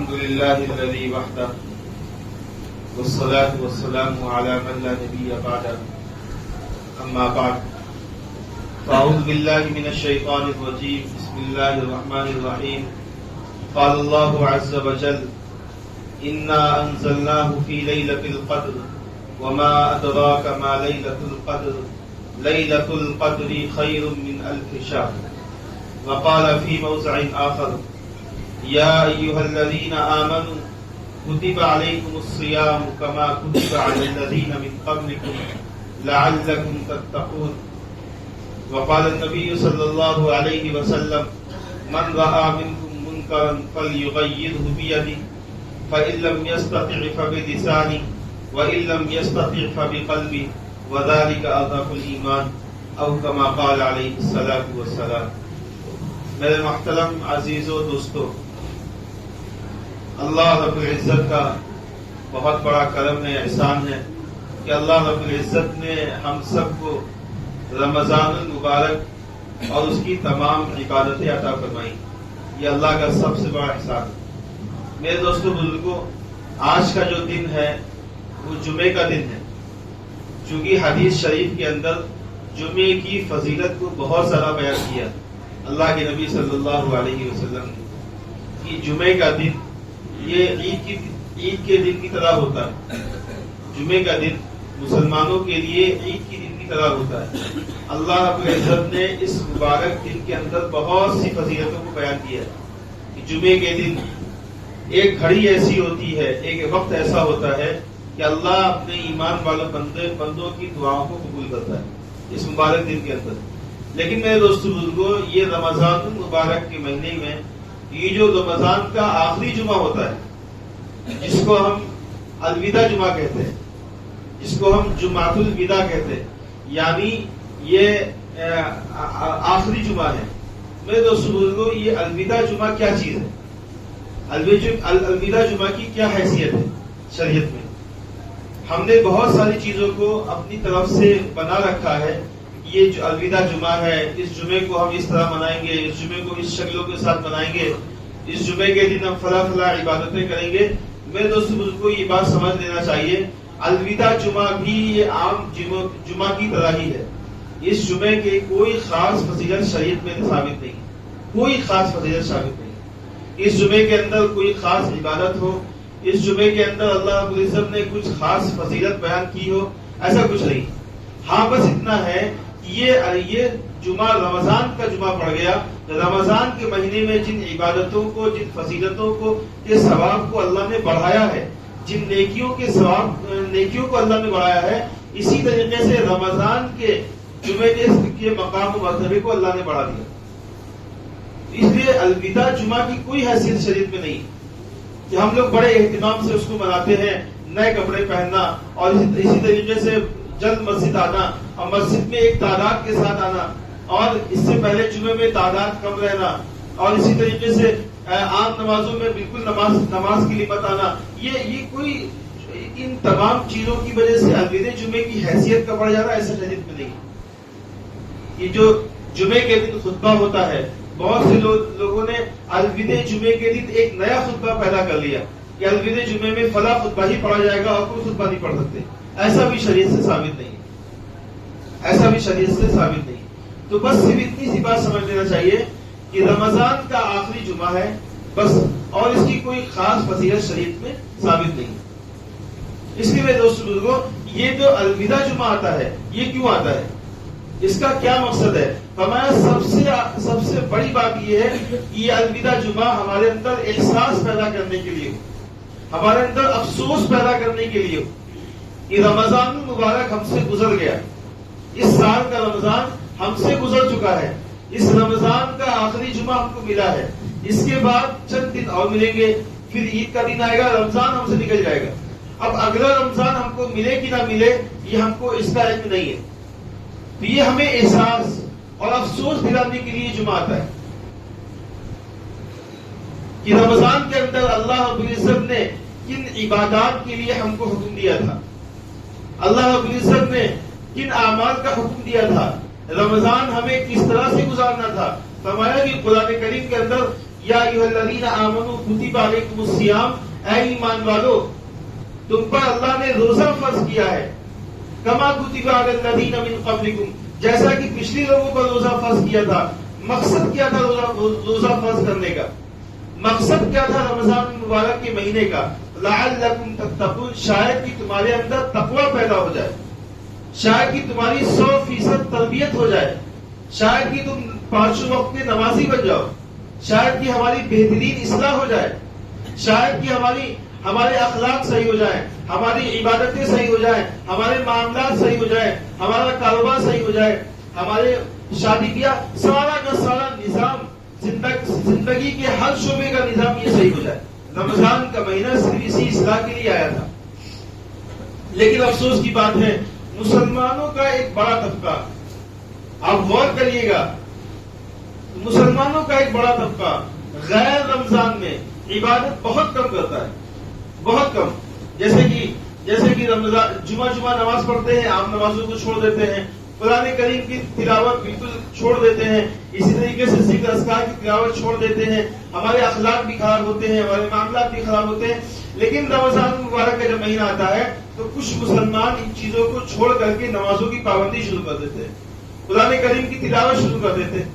الحمد لله الذي وحده والصلاة والسلام على من لا نبي بعده أما بعد فأعوذ بالله من الشيطان الرجيم بسم الله الرحمن الرحيم قال الله عز وجل إنا أنزلناه في ليلة القدر وما أدراك ما ليلة القدر ليلة القدر خير من ألف شهر وقال في موضع آخر يا أيها الذين آمنوا كتب عليكم الصيام كما كتب على الذين من قبلكم لعلكم تتقون وقال النبي صلى الله عليه وسلم من رأى منكم منكرا فليغيره بيده فإن لم يستطع فبلسانه وإن لم يستطع فبقلبه وذلك أضعف الإيمان أو كما قال عليه الصلاة والسلام. میرے محترم عزیزوں دوستو، اللہ رب العزت کا بہت بڑا کرم ہے، احسان ہے کہ اللہ رب العزت نے ہم سب کو رمضان المبارک اور اس کی تمام عبادتیں عطا فرمائی. یہ اللہ کا سب سے بڑا احسان ہے. میرے دوستو بزرگوں، آج کا جو دن ہے وہ جمعے کا دن ہے. چونکہ حدیث شریف کے اندر جمعے کی فضیلت کو بہت سارا بیان کیا اللہ کے نبی صلی اللہ علیہ وسلم نے کہ جمعے کا دن یہ عید کے دن کی طرح ہوتا ہے. جمعے کا دن مسلمانوں کے لیے عید کی دن کی طرح ہوتا ہے. اللہ رب العزت نے اس مبارک دن کے اندر بہت سی فضیلتوں کو بیان کیا ہے کہ جمعے کے دن ایک گھڑی ایسی ہوتی ہے، ایک وقت ایسا ہوتا ہے کہ اللہ اپنے ایمان والوں بندوں کی دعاؤں کو قبول کرتا ہے اس مبارک دن کے اندر. لیکن میرے دوستو بزرگوں، یہ رمضان المبارک کے مہینے میں یہ جو رمضان کا آخری جمعہ ہوتا ہے، جس کو ہم الوداع جمعہ کہتے ہیں، جس کو ہم جمعۃ الوداع کہتے ہیں، یعنی یہ آخری جمعہ ہے. میرے دوستو بزرگوں، یہ الوداع جمعہ کیا چیز ہے؟ الوداع جمعہ کی کیا حیثیت ہے شریعت میں؟ ہم نے بہت ساری چیزوں کو اپنی طرف سے بنا رکھا ہے. یہ جو الوداع جمعہ ہے، اس جمعے کو ہم اس طرح منائیں گے، اس جمعے کو اس شکلوں کے ساتھ منائیں گے، اس جمعے کے دن ہم فلاں عبادتیں کریں گے. میرے دوستو بزرگوں، یہ بات سمجھ لینا چاہیے، الوداع جمعہ بھی یہ عام جمعہ کی طرح ہی ہے. اس جمعے کی کوئی خاص فضیلت شریعت میں ثابت نہیں، کوئی خاص فضیلت ثابت نہیں. اس جمعے کے اندر کوئی خاص عبادت ہو، اس جمعے کے اندر اللہ رب العزت نے کچھ خاص فضیلت بیان کی ہو، ایسا کچھ نہیں. ہاں بس اتنا ہے کہ یہ جمعہ رمضان کا جمعہ پڑ گیا. رمضان کے مہینے میں جن عبادتوں کو، جن فضیلتوں کو، کے ثواب کو اللہ نے بڑھایا ہے، جن نیکیوں کو اللہ نے بڑھایا ہے، اسی طریقے سے رمضان کے جمعے کے مقام و مرتبے کو اللہ نے بڑھا دیا. اس لیے الوداع جمعہ کی کوئی حیثیت شریعت میں نہیں کہ ہم لوگ بڑے اہتمام سے اس کو مناتے ہیں، نئے کپڑے پہننا اور اسی طریقے سے جلد مسجد آنا اور مسجد میں ایک تعداد کے ساتھ آنا اور اس سے پہلے جمعے میں تعداد کم رہنا اور اسی طریقے سے عام نمازوں میں بالکل نماز کے لیے مت آنا. یہ کوئی ان تمام چیزوں کی وجہ سے الوداع جمعے کی حیثیت کا بڑھ جانا ایسا شریعت میں نہیں. یہ جو جمعے کے دن خطبہ ہوتا ہے، بہت سے لوگوں نے الوداع جمعے کے دن ایک نیا خطبہ پیدا کر لیا کہ الوداع جمعے میں فلاں خطبہ ہی پڑھا جائے گا اور کوئی خطبہ نہیں پڑھ سکتے. ایسا بھی شریعت سے ثابت نہیں، ایسا بھی شریعت سے ثابت نہیں. تو بس صرف اتنی سی بات سمجھ لینا چاہیے کہ رمضان کا آخری جمعہ ہے بس، اور اس کی کوئی خاص فضیلت شریعت میں ثابت نہیں. اس لیے میرے دوست بزرگوں، یہ جو الوداع جمعہ آتا ہے یہ کیوں آتا ہے، اس کا کیا مقصد ہے؟ ہمارا سب سے بڑی بات یہ ہے کہ یہ الوداع جمعہ ہمارے اندر احساس پیدا کرنے کے لیے، ہمارے اندر افسوس پیدا کرنے کے لیے کہ رمضان المبارک ہم سے گزر گیا. اس سال کا رمضان ہم سے گزر چکا ہے. اس رمضان کا آخری جمعہ ہم کو ملا ہے. اس کے بعد چند دن اور ملیں گے، پھر عید کا دن آئے گا، رمضان ہم سے نکل جائے گا. اب اگلا رمضان ہم کو ملے کہ نہ ملے یہ ہم کو اس کا علم نہیں ہے. تو یہ ہمیں احساس اور افسوس دلانے کے لیے جمعہ آتا ہے کہ رمضان کے اندر اللہ رب العزت نے کن عبادات کے لیے ہم کو حکم دیا تھا، اللہ رب العزت نے کن اعمال کا حکم دیا تھا، رمضان ہمیں کس طرح سے گزارنا تھا. فرمایا کہ قرآن کریم کے اندر یا ایھا الذین آمنوا کتب علیکم الصیام، اے ایمان والو تم پر اللہ نے روزہ فرض کیا ہے، کما کتب علی الذین من قبلکم، جیسا کہ پچھلی لوگوں پر روزہ فرض کیا تھا۔ مقصد کیا تھا روزہ فرض کرنے کا؟ مقصد کیا تھا رمضان مبارک کے مہینے کا؟ لعلکم تتقون، شاید کہ تمہارے اندر تقوی پیدا ہو جائے، شاید کہ تمہاری 100% تربیت ہو جائے، شاید کہ تم 5 وقت کے نمازی بن جاؤ، شاید کہ ہماری بہترین اصلاح ہو جائے، شاید کہ ہمارے اخلاق صحیح ہو جائیں، ہماری عبادتیں صحیح ہو جائیں، ہمارے معاملات صحیح ہو جائیں، ہمارا کاروبار صحیح ہو جائے، ہمارے شادی بیاہ سارا کا سارا نظام، زندگی کے ہر شعبے کا نظام یہ صحیح ہو جائے۔ رمضان کا مہینہ صرف اسی اصلاح کے لیے آیا تھا۔ لیکن افسوس کی بات ہے مسلمانوں کا ایک بڑا طبقہ، آپ غور کریے گا، مسلمانوں کا ایک بڑا طبقہ غیر رمضان میں عبادت بہت کم کرتا ہے، بہت کم۔ جیسے کہ رمضان جمعہ نماز پڑھتے ہیں، عام نمازوں کو چھوڑ دیتے ہیں، قرآن کریم کی تلاوت بالکل چھوڑ دیتے ہیں، اسی طریقے سے ذکر اذکار کی تلاوت چھوڑ دیتے ہیں، ہمارے اخلاق بھی خراب ہوتے ہیں، ہمارے معاملات بھی خراب ہوتے ہیں۔ لیکن رمضان مبارک کا جب مہینہ آتا ہے تو کچھ مسلمان ان چیزوں کو چھوڑ کر کے نمازوں کی پابندی شروع کر دیتے ہیں، قرآن کریم کی تلاوت شروع کر دیتے ہیں۔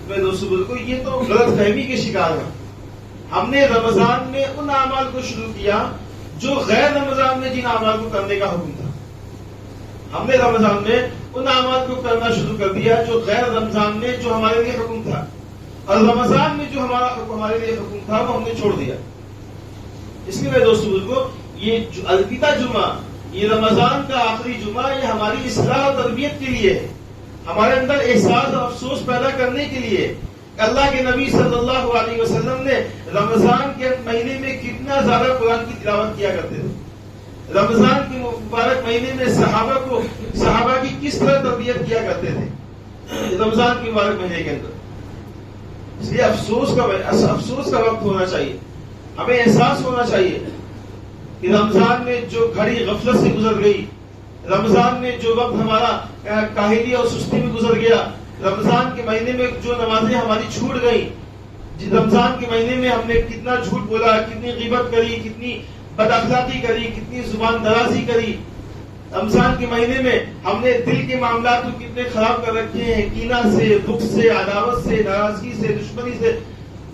میں دوستوں بزرگوں، یہ تو غلط فہمی کے شکار ہے۔ ہم نے رمضان میں ان اعمال کو شروع کیا جو غیر رمضان میں جن اعمال کو کرنے کا حکم تھا، ہم نے رمضان میں ان اعمال کو کرنا شروع کر دیا جو غیر رمضان میں جو ہمارے لیے حکم تھا، اور رمضان میں جو ہمارے لیے حکم تھا وہ ہم نے چھوڑ دیا۔ اس لیے میں دوستوں بزرگوں، یہ الوداع جمعہ، یہ رمضان کا آخری جمعہ، یہ ہماری اصلاح اور تربیت کے لیے ہے، ہمارے اندر احساس اور افسوس پیدا کرنے کے لیے۔ اللہ کے نبی صلی اللہ علیہ وسلم نے رمضان کے مہینے میں کتنا زیادہ قرآن کی تلاوت کیا کرتے تھے، رمضان کے مبارک مہینے میں صحابہ کی کس طرح تربیت کیا کرتے تھے رمضان کے مبارک مہینے کے اندر۔ اس لیے افسوس کا وقت ہونا چاہیے، ہمیں احساس ہونا چاہیے کہ رمضان میں جو گھڑی غفلت سے گزر گئی، رمضان میں جو وقت ہمارا کاہلی اور سستی میں گزر گیا، رمضان کے مہینے میں جو نمازیں ہماری چھوٹ گئی، رمضان کے مہینے میں ہم نے کتنا جھوٹ بولا، کتنی غیبت کری، کتنی بد اخلاقی کری، کتنی زبان درازی کری، رمضان کے مہینے میں ہم نے دل کے معاملات کو کتنے خراب کر رکھے ہیں، کینہ سے، بغض سے، عداوت سے، ناراضگی سے، دشمنی سے۔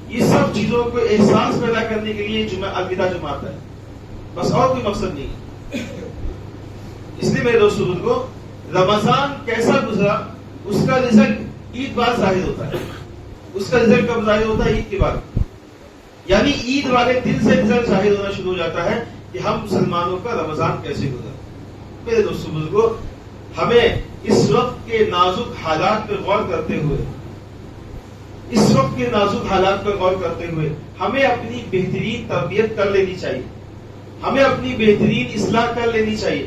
یہ سب چیزوں کو احساس پیدا کرنے کے لیے الوداع جمعہ آتا ہے، بس اور کوئی مقصد نہیں۔ اس لیے میرے دوستوں بزرگوں، رمضان کیسا گزرا اس کا رزلٹ عید بعد ظاہر ہوتا ہے۔ اس کا رزلٹ کب ظاہر ہوتا ہے؟ عید کے بعد، یعنی عید والے دن سے رزلٹ ظاہر ہونا شروع ہو جاتا ہے کہ ہم مسلمانوں کا رمضان کیسے گزرا۔ میرے دوستوں بزرگوں، ہمیں اس وقت کے نازک حالات پر غور کرتے ہوئے ہمیں اپنی بہترین تربیت کر لینی چاہیے، ہمیں اپنی بہترین اصلاح کر لینی چاہیے،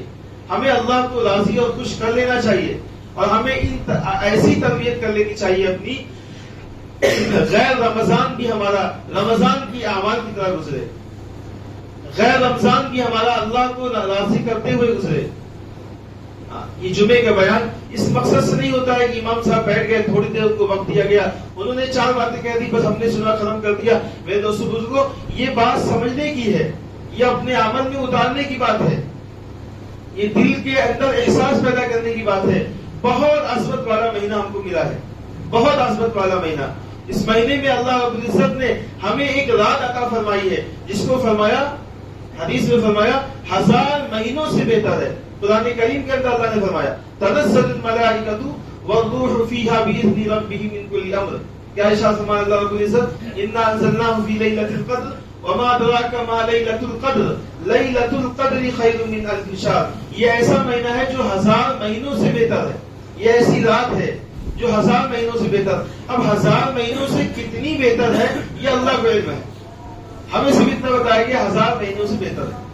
ہمیں اللہ کو راضی اور خوش کر لینا چاہیے، اور ہمیں ایسی تربیت کر لینی چاہیے اپنی، غیر رمضان بھی ہمارا رمضان کی اعمال کی طرح گزرے، غیر رمضان بھی ہمارا اللہ کو راضی کرتے ہوئے گزرے۔ یہ جمعے کا بیان اس مقصد سے نہیں ہوتا ہے کہ امام صاحب بیٹھ گئے، تھوڑی دیر ان کو وقت دیا گیا، انہوں نے 4 باتیں کہہ دی، بس ہم نے سنا ختم کر دیا۔ میرے دوستوں بزرگوں، یہ بات سمجھنے کی ہے، یہ اپنے عمل میں اتارنے کی بات ہے، یہ دل کے اندر احساس پیدا کرنے کی بات ہے۔ بہت عظمت والا مہینہ ہم کو ملا ہے، بہت عظمت والا مہینہ۔ اس مہینے میں اللہ رب العزت نے ہمیں ایک رات عطا فرمائی ہے، جس کو فرمایا، حدیث میں فرمایا 1000 مہینوں سے بہتر ہے۔ قرآن کریم کے اندر اللہ نے فرمایا تنزل الملائکۃ والروح فیہا بإذن ربہم من کل امر۔ کیا ارشاد فرمایا اللہ رب العزت؟ انا انزلناہ فی لیلۃ القدر وما ادراک ما لیلۃ القدر لیلۃ القدر خیر من الف شہر۔ یہ ایسا مہینہ ہے جو 1000 مہینوں سے بہتر ہے، یہ ایسی رات ہے جو 1000 مہینوں سے بہتر۔ اب 1000 مہینوں سے کتنی بہتر ہے یہ اللہ کو علم ہے، ہمیں صرف اتنا بتایا کہ 1000 مہینوں سے بہتر ہے۔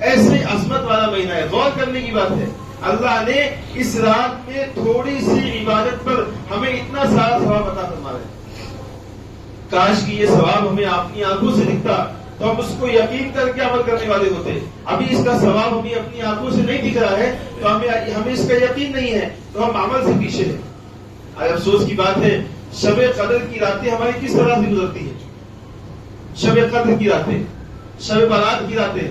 ایسے عظمت والا مہینہ ہے، غور کرنے کی بات ہے۔ اللہ نے اس رات میں تھوڑی سی عبادت پر ہمیں اتنا سارا ثواب عطا فرمایا ہے۔ کاش کہ یہ ثواب ہمیں اپنی آنکھوں سے دکھتا تو ہم اس کو یقین کر کے عمل کرنے والے ہوتے۔ ابھی اس کا ثواب ہمیں اپنی آنکھوں سے نہیں دکھ رہا ہے تو ہمیں اس کا یقین نہیں ہے، تو ہم عمل سے پیچھے ہیں۔ افسوس کی بات ہے شب قدر کی راتیں ہماری کس طرح سے گزرتی ہیں. شب قدر کی راتیں، شب برات کی راتیں،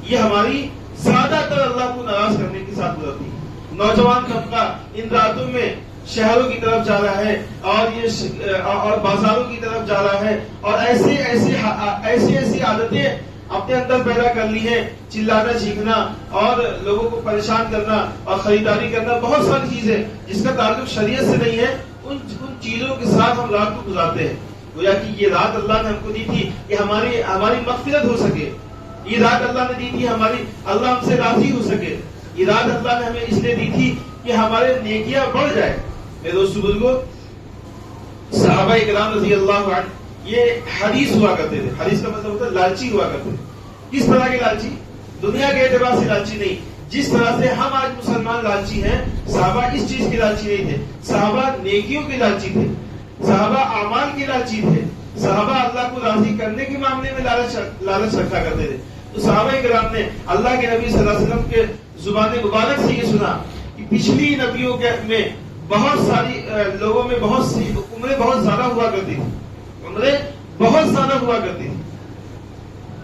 یہ ہماری زیادہ تر اللہ کو ناراض کرنے کے ساتھ گزرتی ہے. نوجوان طبقہ ان راتوں میں شہروں کی طرف جا رہا ہے اور بازاروں کی طرف جا رہا ہے اور ایسی عادتیں اپنے اندر پیدا کر لی ہیں. چلانا چیخنا اور لوگوں کو پریشان کرنا اور خریداری کرنا، بہت ساری چیزیں جس کا تعلق شریعت سے نہیں ہے، ان چیزوں کے ساتھ ہم رات کو گزارتے ہیں. گویا کہ یہ رات اللہ نے ہم کو دی تھی کہ ہماری مغفرت ہو سکے. یہ رات اللہ نے دی تھی اللہ ہم سے راضی ہو سکے. یہ رات اللہ نے ہمیں اس لیے دی تھی کہ ہمارے نیکیاں بڑھ جائے. میرے دوست بزرگوں، صحابہ کرام رضی اللہ عنہ یہ حریص ہوا کرتے تھے. حریص کا مطلب ہوتا ہے لالچی ہوا کرتے تھے. کس طرح کے لالچی؟ دنیا کے اعتبار سے لالچی نہیں. جس طرح سے ہم آج مسلمان لالچی ہیں، صحابہ اس چیز کے لالچی نہیں تھے. صحابہ نیکیوں کے لالچی تھے، صحابہ اعمال کے لالچی تھے، صحابہ اللہ کو راضی کرنے کے معاملے میں لالچ رکھا کرتے تھے. تو صحابہ کرام نے اللہ کے نبی صلی اللہ علیہ وسلم کے زبان مبارک سے یہ سنا کہ پچھلی نبیوں میں بہت ساری لوگوں میں بہت سی عمریں بہت زیادہ ہوا کرتی تھی. عمریں بہت زیادہ ہوا کرتی تھی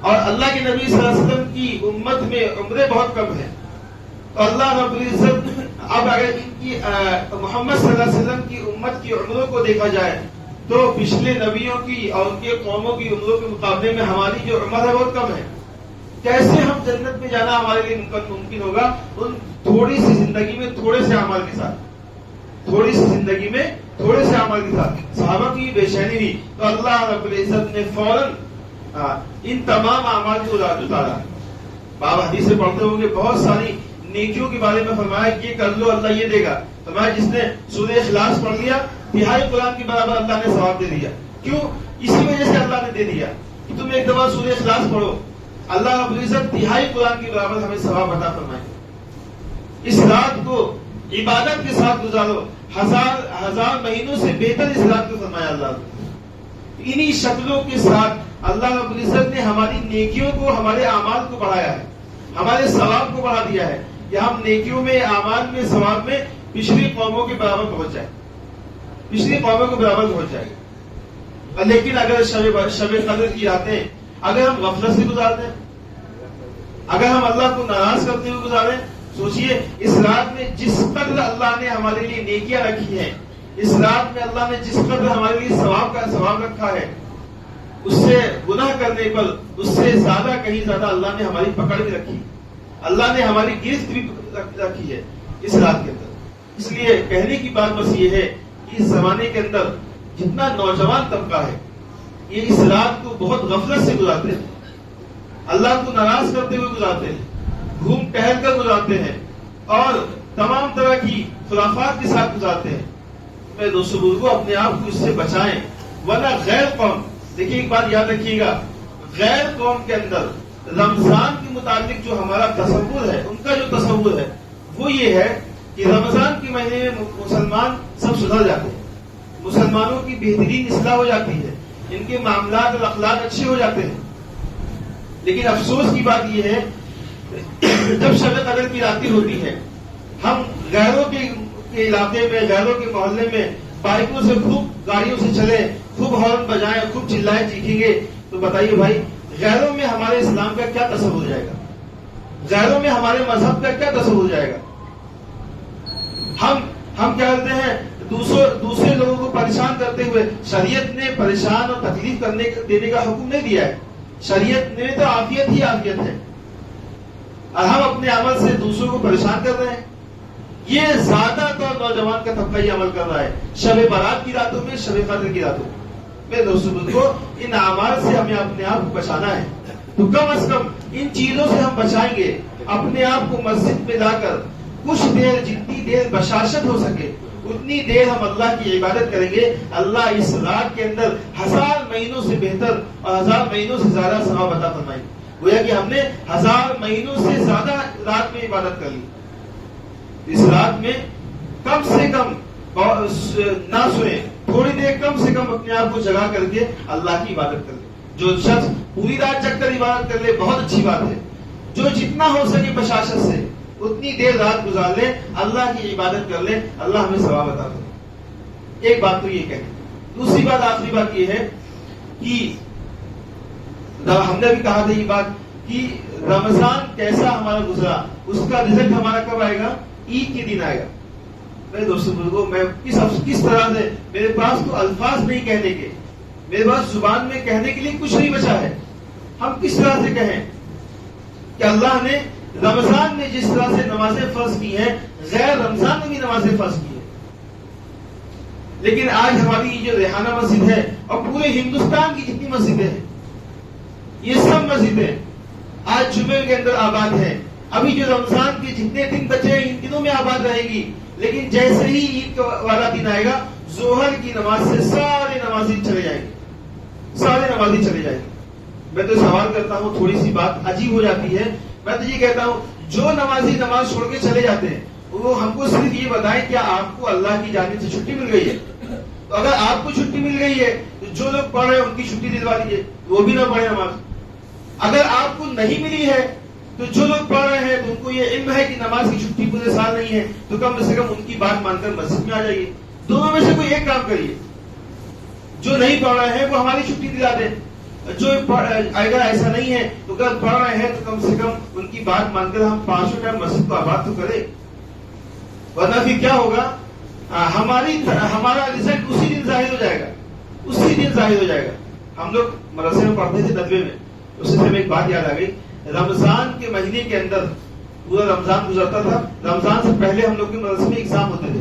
اور اللہ کے نبی صلی اللہ علیہ وسلم کی امت میں عمریں بہت کم ہیں. تو اللہ رب العزت اب اگر ان کی محمد صلی اللہ علیہ وسلم کی امت کی عمروں کو دیکھا جائے تو پچھلے نبیوں کی اور ان کے قوموں کی عمروں کے مقابلے میں ہماری جو عمر ہے بہت کم ہے. کیسے ہم جنت میں جانا ہمارے لیے ممکن ہوگا ان تھوڑی سی زندگی میں تھوڑے سے اعمال کے ساتھ، تھوڑی سی زندگی میں تھوڑے سے اعمال کے ساتھ. صحابہ کی بے چینی ہوئی تو اللہ رب العزت نے فوراً ان تمام اعمال کو اتارا. باب حدیث سے پڑھتے ہوں گے بہت ساری نیکیوں کے بارے میں فرمایا کہ یہ کر لو اللہ یہ دے گا. فرمایا جس نے سورہ اخلاص پڑھ لیا تہائی قرآن کے برابر اللہ نے ثواب دے دیا. کیوں؟ اسی وجہ سے اللہ نے دے دیا کہ تم ایک دفعہ سورہ اخلاص پڑھو، اللہ رب العزت تہائی قرآن کے برابر ہمیں ثواب عطا فرمائے. اس رات کو عبادت کے ساتھ گزارو. ہزار مہینوں سے بہتر اس رات کو فرمایا اللہ نے. انہی شکلوں کے ساتھ اللہ رب العزت نے ہماری نیکیوں کو، ہمارے اعمال کو بڑھایا ہے، ہمارے ثواب کو بڑھا دیا ہے کہ ہم نیکیوں میں، اعمال میں، ثواب میں پچھلی قوموں کے برابر پہنچ جائے، پچھلی قوموں کے برابر پہنچ جائے. لیکن اگر شب قدر کی راتیں اگر ہم غفلت سے گزارتے ہیں، اگر ہم اللہ کو ناراض کرتے ہوئے گزاریں، سوچئے اس رات میں جس قدر اللہ نے ہمارے لیے نیکیاں رکھی ہیں، اس رات میں اللہ نے جس قدر ہمارے لیے ثواب رکھا ہے، اس سے گناہ کرنے پر اس سے زیادہ، کہیں زیادہ اللہ نے ہماری پکڑ بھی رکھی، اللہ نے ہماری گرفت بھی رکھی ہے اس رات کے اندر. اس لیے کہنے کی بات بس یہ ہے کہ اس زمانے کے اندر جتنا نوجوان طبقہ ہے یہ اس رات کو بہت غفلت سے گزارتے ہیں، اللہ کو ناراض کرتے ہوئے گزارتے ہیں، گھوم ٹہل کر گزارتے ہیں اور تمام طرح کی خرافات کے ساتھ گزارتے ہیں. میں دوستوں بزرگوں اپنے آپ کو اس سے بچائیں، ورنہ غیر قوم، دیکھیے ایک بات یاد رکھیے گا، غیر قوم کے اندر رمضان کے متعلق جو ہمارا تصور ہے، ان کا جو تصور ہے وہ یہ ہے کہ رمضان کے مہینے میں مسلمان سب سدھر جاتے ہیں، مسلمانوں کی بہترین اصلاح ہو جاتی ہے، ان کے معاملات اور اخلاق اچھے ہو جاتے ہیں. لیکن افسوس کی بات یہ ہے جب شب قدر کی راتیں ہوتی ہے، ہم غیروں کے علاقے میں، غیروں کے محلے میں بائکوں سے خوب، گاڑیوں سے چلے، خوب ہارن بجائیں، خوب چلائیں چیخیں گے، تو بتائیے بھائی غیروں میں ہمارے اسلام کا کیا تصور ہو جائے گا؟ غیروں میں ہمارے مذہب کا کیا تصور ہو جائے گا؟ ہم کیا کرتے ہیں دوسرے لوگوں کو پریشان کرتے ہوئے. شریعت نے پریشان اور تکلیف دینے کا حکم نہیں دیا ہے، شریعت نے تو عافیت ہی عافیت ہے، اور ہم اپنے عمل سے دوسروں کو پریشان کر رہے ہیں. یہ زیادہ تر نوجوان کا طبقہ یہ عمل کر رہا ہے شب برات کی راتوں میں، شب قدر کی راتوں میں. میرے دوستوں کو ان اعمال سے ہمیں اپنے آپ کو بچانا ہے، تو کم از کم ان چیزوں سے ہم بچائیں گے. اپنے آپ کو مسجد میں لا کر کچھ دیر، جتنی دیر بشاشت ہو سکے اتنی دیر ہم اللہ کی عبادت کریں گے. اللہ اس رات کے اندر 1000 مہینوں سے بہتر اور 1000 مہینوں سے زیادہ ثواب عطا فرمائے. گویا کہ ہم نے 1000 مہینوں سے زیادہ رات میں عبادت کر لی. اس رات میں کم سے کم نہ سوئیں، تھوڑی دیر کم سے کم اپنے آپ کو جگا کر کے اللہ کی عبادت کر لے. جو شخص پوری رات جگ کر عبادت کر لے بہت اچھی بات ہے. جو جتنا ہو سکے بشاشت سے اتنی دیر رات گزار لے، اللہ کی عبادت کر لے، اللہ ہمیں ثواب عطا کرے. ایک بات تو یہ کہے دوسری بات، آخری بات یہ ہے کہ ہم نے بھی کہا تھا یہ بات کہ رمضان کیسا ہمارا گزرا، اس کا رزلٹ ہمارا کب آئے گا؟ عید کے دن آئے گا. میرے دوستوں بزرگوں، میں کس طرح سے، میرے پاس تو الفاظ نہیں کہنے کے، میرے پاس زبان میں کہنے کے لیے کچھ نہیں بچا ہے. ہم کس طرح سے کہیں کہ اللہ نے رمضان میں جس طرح سے نمازیں فرض کی ہیں، غیر رمضان میں بھی نمازیں فرض کی ہیں. لیکن آج ہماری یہ جو ریحانہ مسجد ہے اور پورے ہندوستان کی جتنی مسجدیں ہیں، یہ سب مسجدیں آج جمعے کے اندر آباد ہیں. ابھی جو رمضان کے جتنے دن بچے ہیں ان دنوں میں آباد رہے گی، لیکن جیسے ہی عید والا دن آئے گا، ظہر کی نماز سے سارے نمازی چلے جائیں گے، سارے نمازی چلے جائیں گے. میں تو سوال کرتا ہوں، تھوڑی سی بات عجیب ہو جاتی ہے. میں تو یہ کہتا ہوں، جو نمازی نماز چھوڑ کے چلے جاتے ہیں وہ ہم کو صرف یہ بتائیں کیا آپ کو اللہ کی جانب سے چھٹی مل گئی ہے؟ تو اگر آپ کو چھٹی مل گئی ہے تو جو لوگ پڑھ رہے ہیں ان کی چھٹی دلوا دیجیے، وہ بھی نہ پڑھے نماز. اگر آپ کو نہیں ملی ہے تو جو لوگ پڑھ رہے ہیں تو ان کو یہ علم ہے کہ نماز کی چھٹی پورے سال نہیں ہے، تو کم سے کم ان کی بات مان کر مسجد میں آ جائیے. دونوں میں سے کوئی ایک کام کریے. جو نہیں پڑھ رہے ہیں وہ ہماری چھٹی دلا دیں، جو اگر ایسا نہیں ہے تو اگر پڑھ رہے ہیں تو کم سے کم ان کی بات مان کر ہم 5 ٹائم مسجد کو آباد تو کریں. ورنہ پھر کیا ہوگا؟ ہمارا رزلٹ اسی دن ظاہر ہو جائے گا، اسی دن ظاہر ہو جائے گا. ہم لوگ مدرسے میں پڑھتے تھے 90 میں، اس سے ہمیں ایک بات یاد آ گئی. رمضان کے مہینے کے اندر پورا رمضان گزرتا تھا. رمضان سے پہلے ہم لوگ کے مدرسے میں ایگزام ہوتے تھے.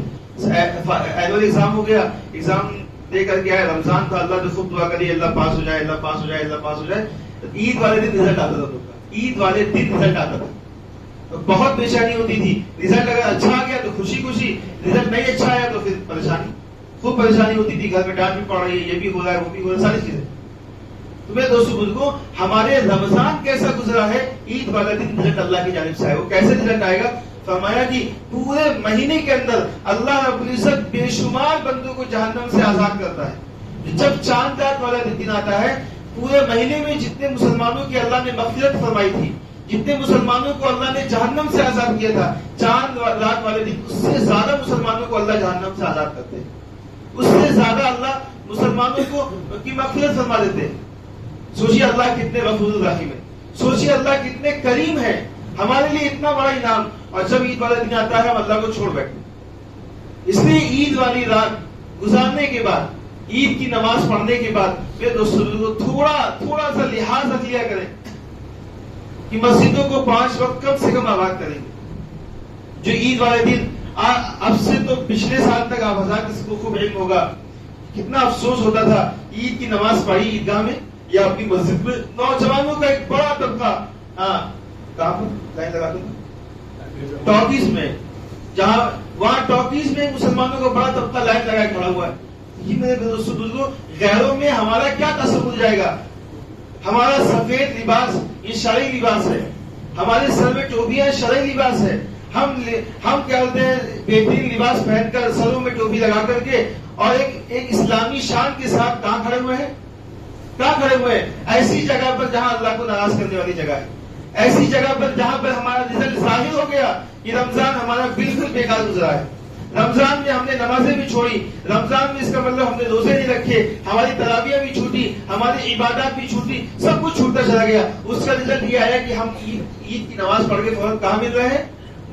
اینوئل ایگزام ہو گیا، ایگزام دے کر کے آئے، رمضان تھا، اللہ سے خوب دعا کریے اللہ پاس ہو جائے، اللہ پاس ہو جائے، اللہ پاس ہو جائے. عید والے دن رزلٹ آتا تھا، عید والے دن رزلٹ آتا تھا. بہت بےچینی ہوتی تھی. رزلٹ اگر اچھا آ گیا تو خوشی خوشی، رزلٹ نہیں اچھا آیا تو پھر پریشانی، خوب پریشانی ہوتی تھی. گھر میں ڈانٹ بھی پڑ رہی ہے، یہ بھی ہو رہا ہے، وہ بھی ہو رہا ہے، ساری چیزیں. تو میرے دوستوں بزرگوں، ہمارے رمضان کیسا گزرا ہے؟ عید والا دن رزلٹ اللہ کی جانب سے آئے. وہ کیسے رزلٹ آئے گا؟ فرمایا کہ پورے مہینے کے اندر اللہ رب العزت بے شمار بندوں کو جہنم سے آزاد کرتا ہے. جب چاند رات والا دن آتا ہے، پورے مہینے میں جتنے مسلمانوں کی اللہ نے مغفرت فرمائی تھی، جتنے مسلمانوں کو اللہ نے جہنم سے آزاد کیا تھا، چاند رات والے دن اس سے زیادہ مسلمانوں کو اللہ جہنم سے آزاد کرتے ہیں. اس سے زیادہ اللہ مسلمانوں کو کی مغفرت فرما دیتے ہیں. سوچیے اللہ کتنے غفور الرحیم ہے، سوچیے اللہ کتنے کریم ہے، ہمارے لیے اتنا بڑا انعام. اور جب عید والا دن آتا ہے ہم اللہ کو چھوڑ بیٹھتے ہیں. اس لیے عید والی رات گزارنے کے بعد، عید کی نماز پڑھنے کے بعد میرے دوستوں کو تھوڑا سا لحاظ رکھ لیا کریں کہ مسجدوں کو 5 وقت کم سے کم آباد کریں گے. جو عید والے دن، اب سے تو پچھلے سال تک آپ حضرات کسی کو خوب علم ہوگا کتنا افسوس ہوتا تھا. عید کی نماز پڑھی عیدگاہ میں یا اپنی مسجد میں، نوجوانوں کا ایک بڑا طبقہ کہاں پر لائن لگاتے تھے؟ ٹاکیز میں. جہاں وہاں ٹاکیز میں مسلمانوں کا بڑا طبقہ لائن لگا کے کھڑا ہوا ہے. یہ میرے دوستوں بزرگوں، غیروں میں ہمارا کیا تصور جائے گا؟ ہمارا سفید لباس یہ شرعی لباس ہے، ہمارے سر میں ٹوپیاں شرعی لباس ہے. ہم کیا ہوتے ہیں بہترین لباس پہن کر، سروں میں ٹوپی لگا کر کے، اور ایک اسلامی شان کے ساتھ کہاں کھڑے ہوئے ہیں؟ کہاں کھڑے ہوئے ہیں؟ ایسی جگہ پر جہاں اللہ کو ناراض کرنے والی جگہ ہے، ایسی جگہ پر جہاں پر ہمارا رزلٹ ظاہر ہو گیا کہ رمضان ہمارا بالکل بیکار گزرا ہے. رمضان میں ہم نے نمازیں بھی چھوڑی، رمضان میں اس کا مطلب ہم نے روزے نہیں رکھے، ہماری تراویح بھی چھوٹی، ہماری عبادات بھی چھوٹی، سب کچھ چھوٹتا چلا گیا. اس کا رزلٹ یہ آیا کہ ہم عید کی نماز پڑھ کے فوراً کہاں مل رہے ہیں؟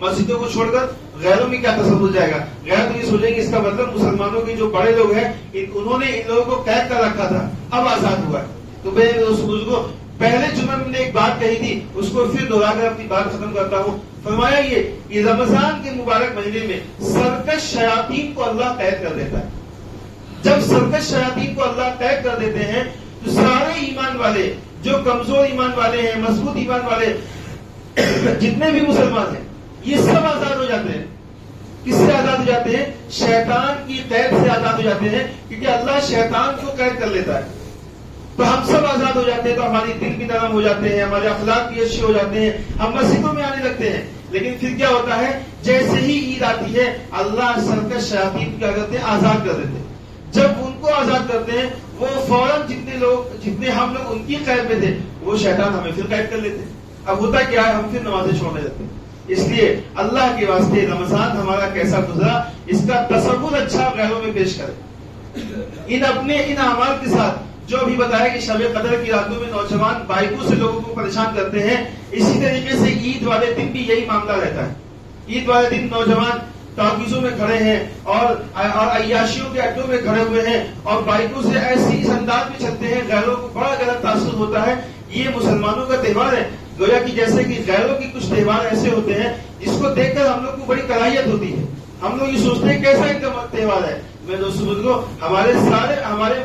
مسجدوں کو چھوڑ کر. غیروں میں کیا تصور جائے گا؟ غیر تو یہ سوچیں گے اس کا مطلب مسلمانوں کے جو بڑے لوگ ہیں انہوں نے ان لوگوں کو قید کر رکھا تھا، اب آزاد ہوا ہے. تو میں اس کو پہلے جمعے میں نے ایک بات کہی تھی، اس کو پھر دوہرا کر اپنی بات ختم کرتا ہوں. فرمایا یہ رمضان کے مبارک مہینے میں سرکش شیاطین کو اللہ قید کر دیتا ہے. جب سرکش شیاطین کو اللہ قید کر دیتے ہیں تو سارے ایمان والے، جو کمزور ایمان والے ہیں، مضبوط ایمان والے جتنے بھی مسلمان ہیں، یہ سب آزاد ہو جاتے ہیں. کس سے آزاد ہو جاتے ہیں؟ شیطان کی قید سے آزاد ہو جاتے ہیں، کیونکہ اللہ شیطان کو قید کر لیتا ہے. تو ہم سب آزاد ہو جاتے ہیں، تو ہماری دل بھی نرم ہو جاتے ہیں، ہمارے اخلاق بھی اچھے ہو جاتے ہیں، ہم مسجدوں میں آنے لگتے ہیں. لیکن پھر کیا ہوتا ہے؟ جیسے ہی عید آتی ہے اللہ سرکش شیاطین کیا کرتے ہیں؟ آزاد کر دیتے ہیں. جب ان کو آزاد کرتے ہیں وہ فوراً جتنے ہم لوگ ان کی قید میں تھے وہ شیطان ہمیں پھر قید کر لیتے ہیں. اب ہوتا کیا ہے؟ ہم پھر نمازیں چھوڑنے لگتے ہیں. اس لیے اللہ کے واسطے رمضان ہمارا کیسا گزرا اس کا تصور اچھا غیروں میں پیش کریں. ان اعمال کے ساتھ جو ابھی بتایا کہ شب قدر کی راتوں میں نوجوان بائکوں سے لوگوں کو پریشان کرتے ہیں، اسی طریقے سے عید والے دن بھی یہی معاملہ رہتا ہے. عید والے دن نوجوان ٹاکیزوں میں کھڑے ہیں اور عیاشیوں کے اڈوں میں کھڑے ہوئے ہیں اور بائکوں سے ایسی اس انداز میں چلتے ہیں، غیروں کو بڑا غلط تاثر ہوتا ہے. یہ مسلمانوں کا تہوار ہے، گویا کہ جیسے کہ غیروں کے کچھ تہوار ایسے ہوتے ہیں جس کو دیکھ کر ہم لوگ کو بڑی کراہیت ہوتی ہے. ہم لوگ یہ سوچتے ہیں کیسا ان کا تہوار ہے. میں دوستوں بزرگوں، ہمارے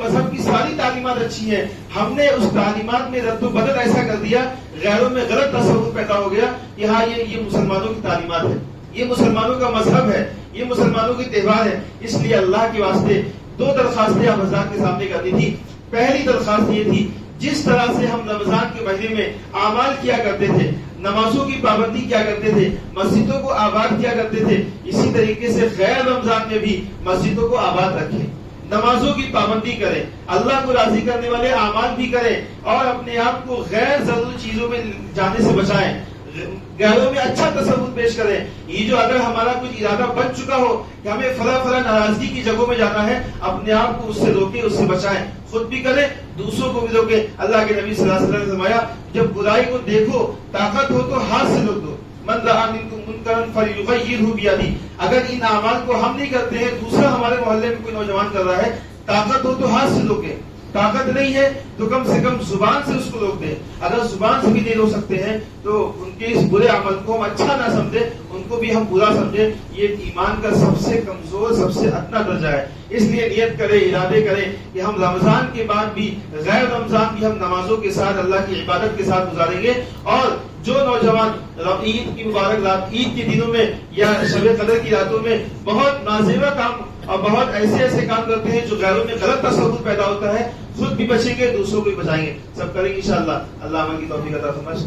مذہب کی ساری تعلیمات اچھی ہیں، ہم نے اس تعلیمات میں رد و بدل ایسا کر دیا، غیروں میں غلط تصور پیدا ہو گیا کہ ہاں یہ مسلمانوں کی تعلیمات ہے، یہ مسلمانوں کا مذہب ہے، یہ مسلمانوں کی تہوار ہے. اس لیے اللہ کے واسطے 2 درخواستیں آپ حضرات کے سامنے کرنی تھی. پہلی درخواست یہ تھی، جس طرح سے ہم رمضان کے مہینے میں اعمال کیا کرتے تھے، نمازوں کی پابندی کیا کرتے تھے، مسجدوں کو آباد کیا کرتے تھے، اسی طریقے سے غیر رمضان میں بھی مسجدوں کو آباد رکھیں، نمازوں کی پابندی کریں، اللہ کو راضی کرنے والے اعمال بھی کریں اور اپنے آپ کو غیر ضروری چیزوں میں جانے سے بچائیں، غیروں میں اچھا تصور پیش کریں. یہ جو اگر ہمارا کچھ ارادہ بن چکا ہو کہ ہمیں فلاں ناراضگی کی جگہوں میں جانا ہے، اپنے آپ کو اس سے روکیں، اس سے بچائیں، خود بھی کریں، دوسروں کو بھی روکیں. اللہ کے نبی صلی اللہ علیہ وسلم نے فرمایا، جب برائی کو دیکھو، طاقت ہو تو ہاتھ سے روک دو. من رأى منكم منكرا فليغيره بيده. اگر ان اعمال کو ہم نہیں کرتے ہیں، دوسرا ہمارے محلے میں کوئی نوجوان کر رہا ہے، طاقت ہو تو ہاتھ سے روکیں، طاقت نہیں ہے تو کم سے کم زبان سے اس کو روک دیں. اگر زبان سے بھی نہیں روک سکتے ہیں تو ان کے اس برے عمل کو ہم اچھا نہ سمجھیں، ان کو بھی ہم برا سمجھیں. یہ ایمان کا سب سے کمزور، سب سے ادنا درجہ ہے. اس لیے نیت کریں، ارادے کریں کہ ہم رمضان کے بعد بھی، غیر رمضان بھی ہم نمازوں کے ساتھ، اللہ کی عبادت کے ساتھ گزاریں گے. اور جو نوجوان عید کی مبارک رات، عید کے دنوں میں یا شب قدر کی راتوں میں بہت نازیبہ کام اور بہت ایسے کام کرتے ہیں جو غیروں میں غلط تصور پیدا ہوتا ہے، خود بھی بچیں گے، دوسروں کو بھی بچائیں گے. سب کریں گے انشاءاللہ. اللہ عمل کی توفیق عطا فرمائے.